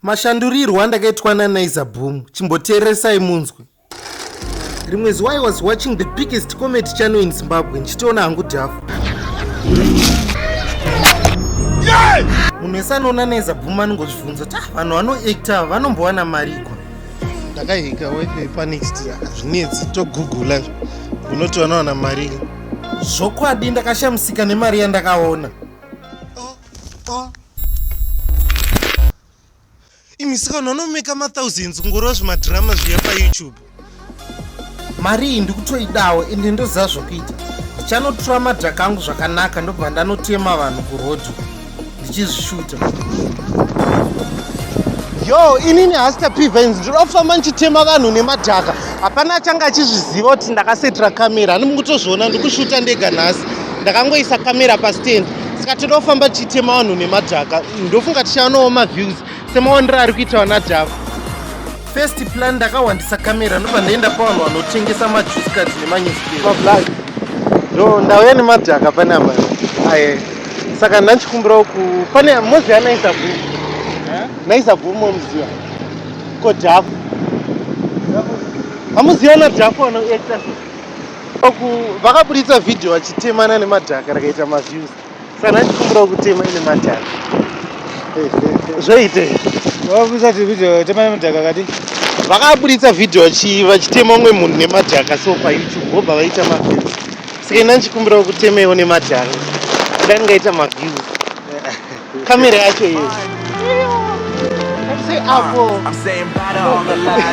Mashandurirwo andakaitwa naNaizaBoom chimboteeresai munzwe. Rimwe zuva I was watching the biggest comedy channel in Zimbabwe nchitiona hangu Dhafu. Munhu wese anoona NaizaBoom anongozvibvunza kuti vanhu vanoacta vanombowana mari ikwa. Ndakahika wifi panext zvinetsi togugula unoti vanowana mari. Zvokwadi ndakashamisika nemari yandakaona. Imisika unomeka ma-thousands ngorova zvimadhirama zviya paYouTube. Mari iyi ndikutoidawo ende ndoziva zvokuita. Ndichanotora madhaka angu zvakanaka ndobva ndanotema vanhu kurodho ndichizvishuta. Yo, inini Hasta Pivens ndinofamba ndichitema vanhu nemadhaka. Hapana achanga achizviziva kuti ndakasetera kamera. Ndikutozviona ndikushuta ndega nhasi. Ndakangoisa kamera pastand. Saka tinofamba tichitema vanhu nemadhaka. Ndofunga tichaonawo maviews semaondero ari kuitawa naDhafu. First plan ndakawandisa kamera ndobva ndaenda pavanhu vanotengesa majuice cards nemanyusipepa. Ndo ndauya nemadhaka panapa. Saka ndanchikumbirawo pane Mhosva yaNaizaBoom. NaizaBoom muziva. Ko Dhafu. Hamuziva naDhafu anoacta. Vakabuditsa video vachitemana nemadhaka rakaita maviews. Saka ndanchikumbirawo kutema nemadhaka. Zvoite. Vakabuditsa video tema nemadhaka kati. Vakabuditsa video vachitema umwe munhu nemadhaka so paYouTube vobva vaita maviews. Saka ndanchikumbirawo kutemewo nemadhaka. Kuda ndingaita maviews. Kamera yacho iyo. Say apo. I'm saying butter on the line.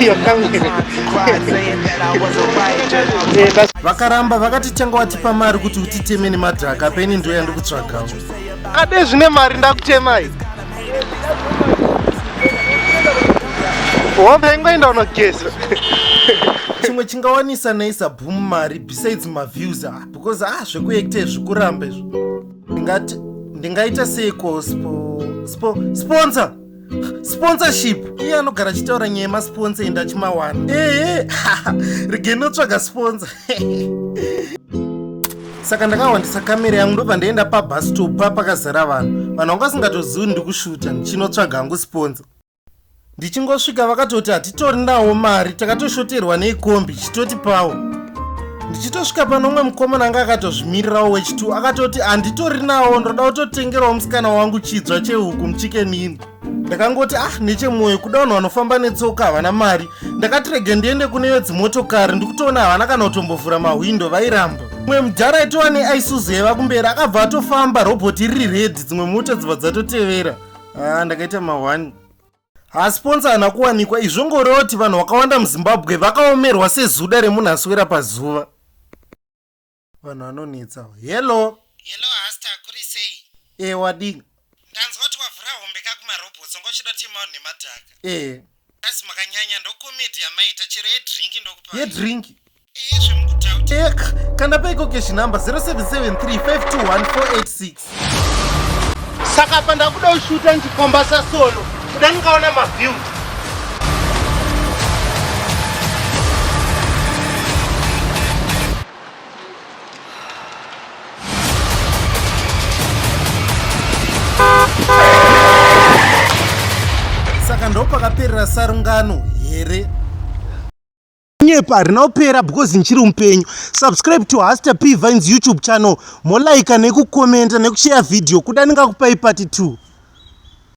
Vakaramba vakatitanga watipa mari kuti utiteme nemadhaka peni ndo yandikutsvagawo. Ade zvine mari ndakutemai. Wampengoenda unogesa. Chimwe chingawanisa NaizaBoom mari besides maviews because zvekuacta zvikuramba izvo. Ndingaita seiko sponsor. Sponsorship. Iye anogara achitaura nyaya yemasponsor enda chimawana. Rege notsvaga sponsor. Saka ndakawandisa kamera yangu ndobva ndaenda paBustop pakazara vanhu. Vanhu vangasingatozivi ndikushuta ndichinotsvaga hangu sponsor. Ndichingosvika vakatoti hatitori nawo mari takatoshoterwa neikombi chitoti pawo. Ndichitosvika pano umwe mukomana anga akatozvimirirawo wechitu akatoti handitori nawo ndoda kutotengerawo musikana wangu chidzva chehuku muchikenini. Ndakangoti nechemwoyo kuda vanhu vanofamba netsoka havana mari. Ndakatirege ndiende kune vedzimotokari ndikutoona havana kana kutombovhura mahwindo vairamba. Mwe mudhara aitova neIsuzu yeva kumberi akabva atofamba robhoti riri redhi dzimwe mota dzibva dzatotevera. Ndakaita mahwani. Sponsor hana kuwanikwa izvongoreva kuti vanhu vakawanda muZimbabwe vakaomerwa sezuda remunhu aswera pazuva. Vanhu vanonetsa. Hello Hasta kuri sei? Wadini? Ndanzwa kuti wavhura hombeka kumarobhotsi ngochida tema vanhu nemadhaka. Asi makanyanya ndokomedi yamaita chero yedrinki ndokupa. Yedrinki? Zvemukutauti. Kana paikokeshi namba 0773521486. Saka pa ndakuda kushuta ndichikomba sasolo. Kuda ndikaona maviews. Saka ndopakaperera sarungano here. Nyepa rinopera because nchiri mupenyu. Subscribe to Hasta Pivens YouTube channel. Molaika nekukomenta nekushare video kuda ndingakupai part 2.